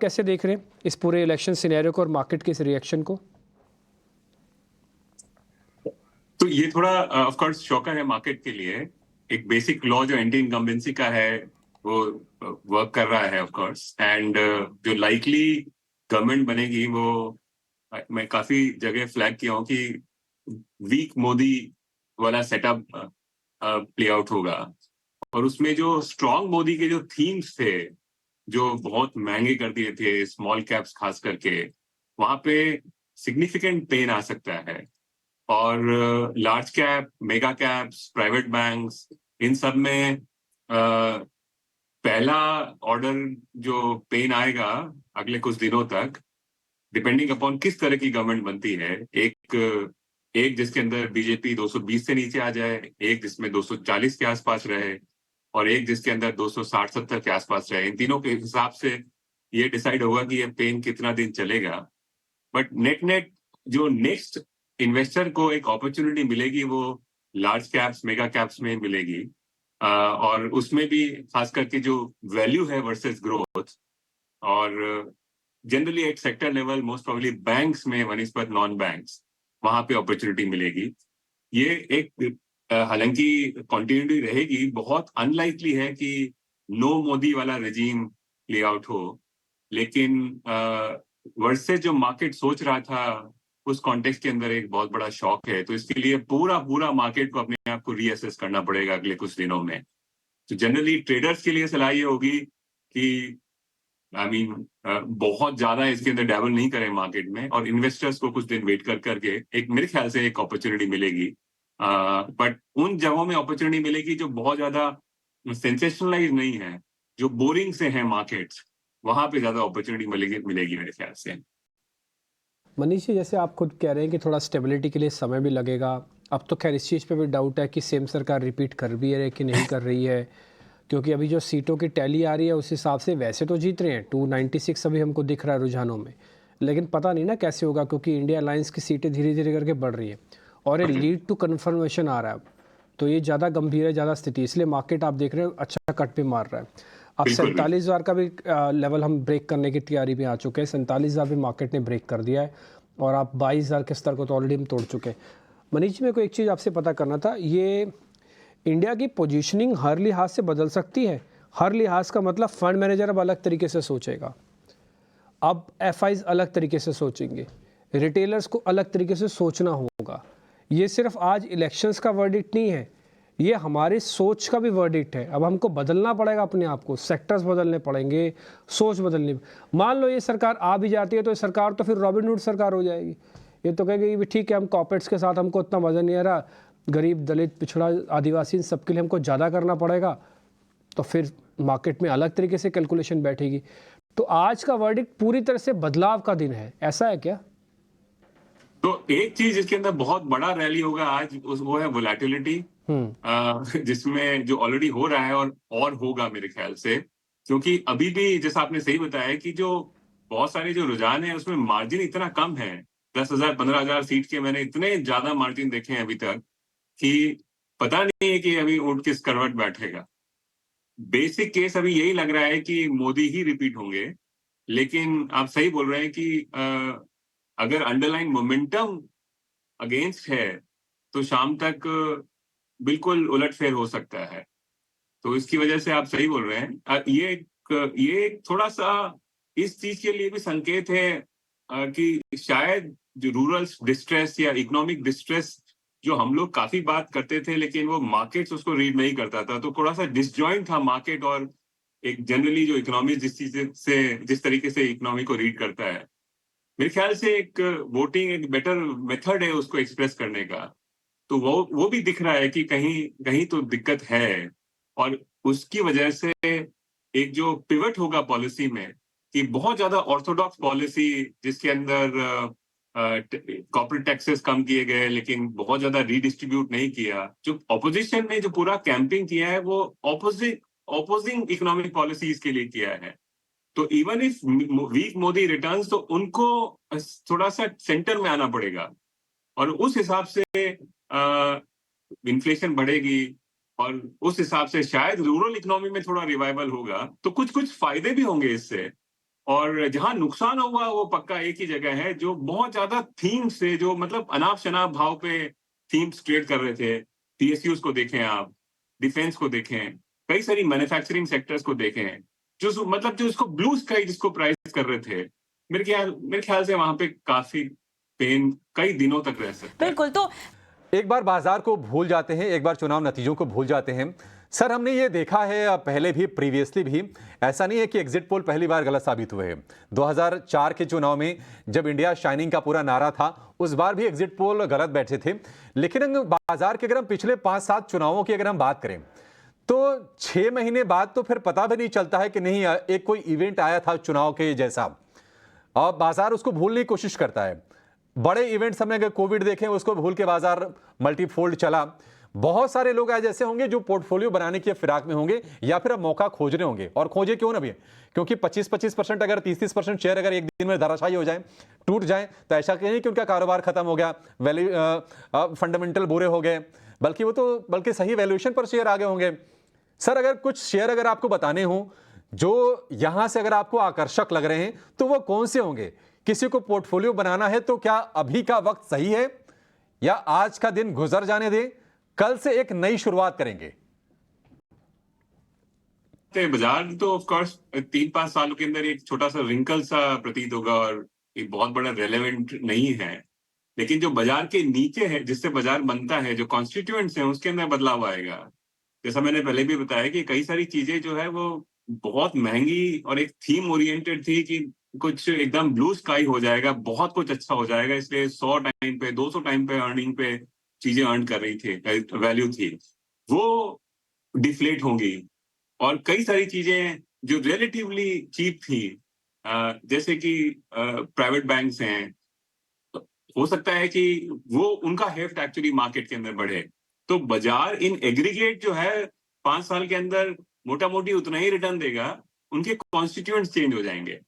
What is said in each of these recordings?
कैसे देख रहे हैं इस पूरे इलेक्शन सिनेरियो को और मार्केट के इस रिएक्शन को? तो ये थोड़ा ऑफ कोर्स शॉकर है मार्केट के लिए। एक बेसिक लॉ जो एंटी इनकम्बेंसी का है वो वर्क कर रहा है ऑफ कोर्स, एंड जो लाइकली गवर्नमेंट बनेगी वो मैं काफी जगह फ्लैग किया हूँ कि वीक मोदी वाला सेटअप प्ले आउट होगा। और उसमें जो स्ट्रॉन्ग मोदी के जो थीम्स थे जो बहुत महंगे कर दिए थे स्मॉल कैप्स खास करके, वहां पे सिग्निफिकेंट पेन आ सकता है। और large cap, mega caps, private banks, इन सब में पहला ऑर्डर जो पेन आएगा अगले कुछ दिनों तक, डिपेंडिंग अपॉन किस तरह की गवर्नमेंट बनती है। एक जिसके अंदर बीजेपी 220 से नीचे आ जाए, एक जिसमें 240 के आसपास रहे, और एक जिसके अंदर 260-70 के आसपास रहे। इन तीनों के हिसाब से ये डिसाइड होगा कि ये पेन कितना दिन चलेगा। बट नेट नेट जो नेक्स्ट इन्वेस्टर को एक अपॉर्चुनिटी मिलेगी वो लार्ज कैप्स, मेगा कैप्स में मिलेगी। और उसमें भी खास करके जो वैल्यू है वर्सेस ग्रोथ, और जनरली एक sector level most probably banks में वनिस्पत नॉन बैंक्स, वहां पे अपॉर्चुनिटी मिलेगी। ये एक हालांकि कंटिन्यूटी रहेगी, बहुत अनलाइकली है कि नो मोदी वाला रेजीम प्ले आउट हो, लेकिन वर्सेस जो मार्केट सोच रहा था उस कॉन्टेक्स्ट के अंदर एक बहुत बड़ा शॉक है। तो इसके लिए पूरा पूरा मार्केट को अपने आप को रीअसेस करना पड़ेगा अगले कुछ दिनों में। तो जनरली ट्रेडर्स के लिए सलाह ये होगी कि बहुत ज्यादा इसके अंदर डैबल नहीं करें मार्केट में, और इन्वेस्टर्स को कुछ दिन वेट कर करके एक मेरे ख्याल से एक अपॉर्चुनिटी मिलेगी। बट उन जगहों में अपॉर्चुनिटी मिलेगी जो बहुत ज्यादा सेंसेशनलाइज नहीं है, जो बोरिंग से हैं मार्केट्स, वहां पे ज्यादा अपॉर्चुनिटी मिलेगी मेरे ख्याल से। मनीष जी, जैसे आप खुद कह रहे हैं कि थोड़ा स्टेबिलिटी के लिए समय भी लगेगा। अब तो खैर इस चीज़ पे भी डाउट है कि सेम सरकार रिपीट कर भी है कि नहीं कर रही है, क्योंकि अभी जो सीटों की टैली आ रही है उस हिसाब से वैसे तो जीत रहे हैं, 296 अभी हमको दिख रहा है रुझानों में, लेकिन पता नहीं ना कैसे होगा, क्योंकि इंडिया अलायंस की सीटें धीरे धीरे करके बढ़ रही है और ये लीड टू कन्फर्मेशन आ रहा है। तो ये ज़्यादा गंभीर है, ज़्यादा स्थिति, इसलिए मार्केट आप देख रहे हो अच्छा कट पे मार रहा है। अब 47,000 का भी लेवल हम ब्रेक करने की तैयारी में आ चुके हैं। 47,000 भी मार्केट ने ब्रेक कर दिया है और आप 22,000 के स्तर को तो ऑलरेडी हम तोड़ चुके हैं। मनीष जी, मेरे को एक चीज़ आपसे पता करना था, ये इंडिया की पोजीशनिंग हर लिहाज से बदल सकती है। हर लिहाज का मतलब फंड मैनेजर अब अलग तरीके से सोचेगा, अब एफआईज अलग तरीके से सोचेंगे, रिटेलर्स को अलग तरीके से सोचना होगा। ये सिर्फ आज इलेक्शंस का वर्डिक्ट नहीं है, ये हमारी सोच का भी वर्डिक्ट है। अब हमको बदलना पड़ेगा अपने आप को, सेक्टर्स बदलने पड़ेंगे, सोच बदलनी। मान लो ये सरकार आ भी जाती है तो ये सरकार तो फिर रॉबिनहुड सरकार हो जाएगी। ये तो कहेगी भी ठीक है, हम कॉर्पोरेट्स के साथ हमको उतना मजा नहीं आ रहा, गरीब, दलित, पिछड़ा, आदिवासी, इन सबके लिए हमको ज़्यादा करना पड़ेगा, तो फिर मार्केट में अलग तरीके से कैलकुलेशन बैठेगी। तो आज का वर्डिक्ट पूरी तरह से बदलाव का दिन है, ऐसा है क्या? तो एक चीज जिसके अंदर बहुत बड़ा रैली होगा आज वो है वोलेटिलिटी, जिसमें जो ऑलरेडी हो रहा है और होगा मेरे ख्याल से। क्योंकि अभी भी जैसा आपने सही बताया कि जो बहुत सारे जो रुझान है उसमें मार्जिन इतना कम है। 10,000 15,000 सीट के मैंने इतने ज्यादा मार्जिन देखे हैं अभी तक कि पता नहीं है कि अभी ऊंट किस करवट बैठेगा। बेसिक केस अभी यही लग रहा है कि मोदी ही रिपीट होंगे, लेकिन आप सही बोल रहे हैं कि अगर अंडरलाइन मोमेंटम अगेंस्ट है तो शाम तक बिल्कुल उलटफेर हो सकता है। तो इसकी वजह से आप सही बोल रहे हैं। ये थोड़ा सा इस चीज के लिए भी संकेत है कि शायद जो रूरल डिस्ट्रेस या इकोनॉमिक डिस्ट्रेस जो हम लोग काफी बात करते थे लेकिन वो मार्केट्स उसको रीड नहीं करता था, तो थोड़ा सा डिसजॉइंट था मार्केट और एक जनरली जो इकोनॉमी जिस तरीके से इकोनॉमी को रीड करता है। मेरे ख्याल से एक वोटिंग एक बेटर मेथड है उसको एक्सप्रेस करने का। तो वो भी दिख रहा है कि कहीं कहीं तो दिक्कत है, और उसकी वजह से एक जो पिवट होगा पॉलिसी में कि बहुत ज्यादा ऑर्थोडॉक्स पॉलिसी जिसके अंदर कॉर्पोरेट टैक्सेस कम किए गए लेकिन बहुत ज्यादा रीडिस्ट्रीब्यूट नहीं किया। जो ऑपोजिशन ने जो पूरा कैंपिंग किया है वो ऑपोजिंग इकोनॉमिक पॉलिसीज के लिए किया है। तो even if weak Modi returns तो उनको थोड़ा सा सेंटर में आना पड़ेगा, और उस हिसाब से इन्फ्लेशन बढ़ेगी, और उस हिसाब से शायद रूरल इकोनॉमी में थोड़ा रिवाइवल होगा। तो कुछ कुछ फायदे भी होंगे इससे। और जहां नुकसान हुआ वो पक्का एक ही जगह है, जो बहुत ज्यादा थीम से, जो मतलब अनाप शनाप भाव पे थीम्स ट्रेड कर रहे थे। पीएसयूज को देखें आप, डिफेंस को देखें, कई सारी मैन्युफैक्चरिंग सेक्टर्स को देखें, मतलब जो इसको ब्लू स्काई जिसको प्राइस कर रहे थे, मेरे ख्याल से वहां पे काफी पेन कई दिनों तक रह सकता है। बिल्कुल। तो एक बार बाजार को भूल जाते हैं, एक बार चुनाव नतीजों को भूल जाते हैं। सर, हमने ये देखा है पहले भी, प्रीवियसली भी, ऐसा नहीं है कि एग्जिट पोल पहली बार गलत साबित हुए हैं। 2004 के चुनाव में जब इंडिया शाइनिंग का पूरा नारा था, उस बार भी एग्जिट पोल गलत बैठे थे। लेकिन बाजार के अगर हम पिछले 5-7 चुनावों की अगर हम बात करें, तो 6 महीने बाद तो फिर पता भी नहीं चलता है कि नहीं एक कोई इवेंट आया था चुनाव के जैसा, और बाजार उसको भूलने की कोशिश करता है। बड़े इवेंट्स हमने अगर कोविड देखें, उसको भूल के बाजार मल्टीफोल्ड चला। बहुत सारे लोग आज ऐसे होंगे जो पोर्टफोलियो बनाने की फिराक में होंगे, या फिर अब मौका खोज रहे होंगे, और खोजे क्यों ना भी, क्योंकि 25% अगर 30% शेयर अगर एक दिन में धराशायी हो जाए, टूट जाए, तो ऐसा नहीं कि उनका कारोबार खत्म हो गया, वैल्यू फंडामेंटल बुरे हो गए, बल्कि सही वैल्यूएशन पर शेयर आगे होंगे। सर, अगर कुछ शेयर अगर आपको बताने हो जो यहां से अगर आपको आकर्षक लग रहे हैं, तो वो कौन से होंगे? किसी को पोर्टफोलियो बनाना है तो क्या अभी का वक्त सही है, या आज का दिन गुजर जाने दें, कल से एक नई शुरुआत करेंगे? बाजार तो ऑफ कोर्स 3-5 सालों के अंदर एक छोटा सा रिंकल सा प्रतीत होगा और एक बहुत बड़ा रेलेवेंट नहीं है। लेकिन जो बाजार के नीचे है, जिससे बाजार बनता है, जो कॉन्स्टिट्यूएंट्स हैं, उसके अंदर बदलाव आएगा। जैसा मैंने पहले भी बताया कि कई सारी चीजें जो है वो बहुत महंगी और एक थीम ओरिएंटेड थी कि कुछ एकदम ब्लू स्काई हो जाएगा, बहुत कुछ अच्छा हो जाएगा, इसलिए 100 टाइम पे 200 टाइम पे अर्निंग पे चीजें अर्न कर रही थी, वैल्यू थी, वो डिफ्लेट होंगी। और कई सारी चीजें जो रिलेटिवली चीप थी, जैसे कि प्राइवेट बैंक्स हैं, तो हो सकता है कि वो उनका हेफ्ट एक्चुअली मार्केट के अंदर बढ़े। तो बाजार इन एग्रीगेट जो है 5 साल के अंदर मोटा मोटी उतना ही रिटर्न देगा, उनके कॉन्स्टिट्यूएंट्स चेंज हो जाएंगे।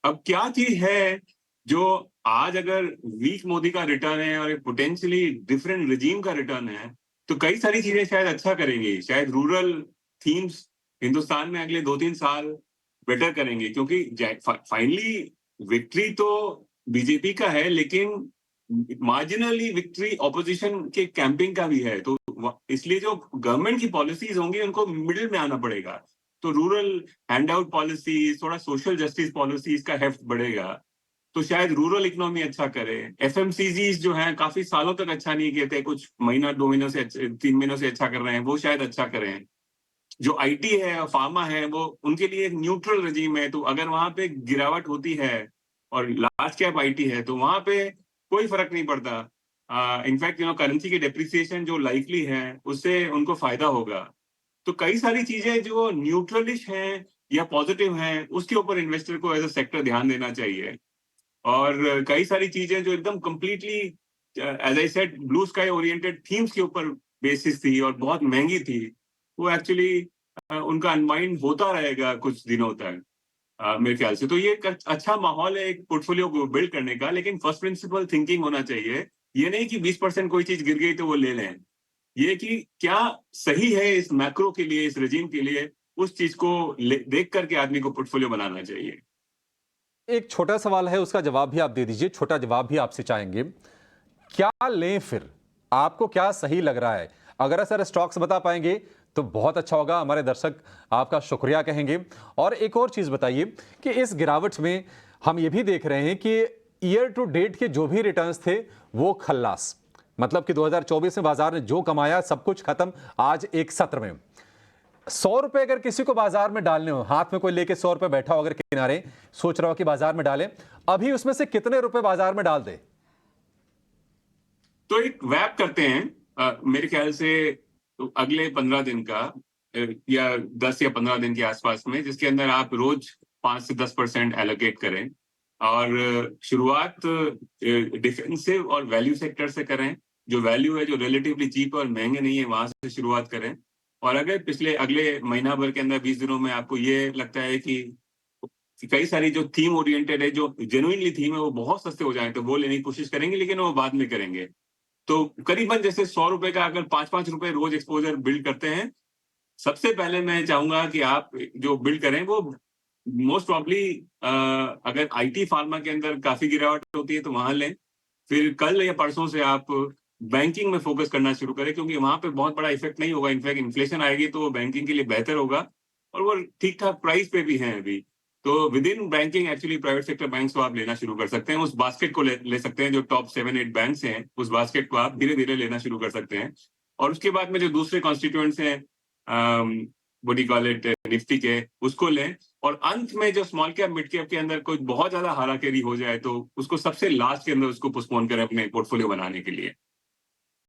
अब क्या चीज है जो आज अगर वीक मोदी का रिटर्न है और पोटेंशियली डिफरेंट रिजीम का रिटर्न है, तो कई सारी चीजें शायद अच्छा करेंगी। शायद रूरल थीम्स हिंदुस्तान में अगले 2-3 साल बेटर करेंगे, क्योंकि फाइनली विक्ट्री तो बीजेपी का है, लेकिन मार्जिनली विक्ट्री ऑपोजिशन के कैंपिंग का भी है। तो इसलिए जो गवर्नमेंट की पॉलिसीज होंगी उनको मिडिल में आना पड़ेगा। तो रूरल हैंडआउट पॉलिसीज, थोड़ा सोशल जस्टिस पॉलिसीज का हेफ्ट बढ़ेगा, तो शायद रूरल इकोनॉमी अच्छा करे। एफएमसीजीज जो हैं काफी सालों तक अच्छा नहीं किए थे, कुछ महीना 2 महीनों से 3 महीनों से अच्छा कर रहे हैं, वो शायद अच्छा करें। जो आईटी है, फार्मा है, वो उनके लिए एक न्यूट्रल रजीम है, तो अगर वहां पे गिरावट होती है और लार्ज कैप आईटी है, तो वहां पे कोई फर्क नहीं पड़ता। इनफैक्ट करेंसी की डेप्रिसिएशन जो लाइकली है, उससे उनको फायदा होगा। तो कई सारी चीजें जो न्यूट्रलिश हैं या पॉजिटिव हैं, उसके ऊपर इन्वेस्टर को एज अ सेक्टर ध्यान देना चाहिए। और कई सारी चीजें जो एकदम completely as I said blue sky oriented themes के ऊपर बेसिस थी और बहुत महंगी थी, वो एक्चुअली उनका अनवाइंड होता रहेगा कुछ दिनों तक, मेरे ख्याल से। तो ये एक अच्छा माहौल है एक पोर्टफोलियो को बिल्ड करने का, लेकिन फर्स्ट प्रिंसिपल थिंकिंग होना चाहिए। ये नहीं कि 20% कोई चीज गिर गई तो वो ले लें, ये कि क्या सही है इस मैक्रो के लिए, इस रेजिम के लिए, उस चीज को देख करके आदमी को पोर्टफोलियो बनाना चाहिए। एक छोटा सवाल है, उसका जवाब भी आप दे दीजिए, छोटा जवाब भी आपसे चाहेंगे। क्या लें फिर? आपको क्या सही लग रहा है? अगर सर स्टॉक्स बता पाएंगे तो बहुत अच्छा होगा, हमारे दर्शक आपका शुक्रिया कहेंगे। और एक और चीज बताइए कि इस गिरावट में हम ये भी देख रहे हैं कि ईयर टू डेट के जो भी रिटर्न्स थे वो खल्लास, मतलब कि 2024 में बाजार ने जो कमाया सब कुछ खत्म आज एक सत्र में। 100 रुपए अगर किसी को बाजार में डालने हो, हाथ में कोई लेके 100 रुपए बैठा हो अगर किनारे, सोच रहा हो कि बाजार में डालें, अभी उसमें से कितने रुपए बाजार में डाल दे? तो एक वैप करते हैं, मेरे ख्याल से अगले 15 दिन का, या 10 या 15 दिन के आसपास में, जिसके अंदर आप रोज 5 से 10% एलोकेट करें। और शुरुआत डिफेंसिव और वैल्यू सेक्टर से करें। जो वैल्यू है, जो रिलेटिवली चीप और महंगे नहीं है, वहां से शुरुआत करें। और अगर अगले महीना भर के अंदर 20 दिनों में आपको ये लगता है कि कई सारी जो थीम ओरिएंटेड है, जो जेन्युइनली थीम है, वो बहुत सस्ते हो जाए, तो वो लेने की कोशिश करेंगे, लेकिन वो बाद में करेंगे। तो करीबन जैसे 100 रुपए का अगर 5-5 रुपए रोज एक्सपोजर बिल्ड करते हैं, सबसे पहले मैं चाहूंगा कि आप जो बिल्ड करें वो मोस्ट प्रॉब्ली अगर आईटी फार्मा के अंदर काफी गिरावट होती है तो वहां लें। फिर कल या परसों से आप बैंकिंग में फोकस करना शुरू करें, क्योंकि वहां पे बहुत बड़ा इफेक्ट नहीं होगा। इनफैक्ट इन्फ्लेशन आएगी तो वो बैंकिंग के लिए बेहतर होगा, और वो ठीक ठाक प्राइस पे भी हैं अभी। तो with in banking actually private sector banks को आप लेना शुरू कर सकते हैं। उस बास्केट को ले सकते हैं, जो टॉप 7-8 बैंक्स हैं, उस बास्केट को आप धीरे धीरे लेना शुरू कर सकते हैं। और उसके बाद में जो दूसरे कॉन्स्टिट्यूएंट्स हैं, what you call it, Nifty के, उसको लें। और अंत में जो स्मॉल कैप मिड कैप के अंदर कोई बहुत ज्यादा हाराकेरी हो जाए तो उसको सबसे लास्ट के अंदर उसको पोस्टपोन करें अपने पोर्टफोलियो बनाने के लिए।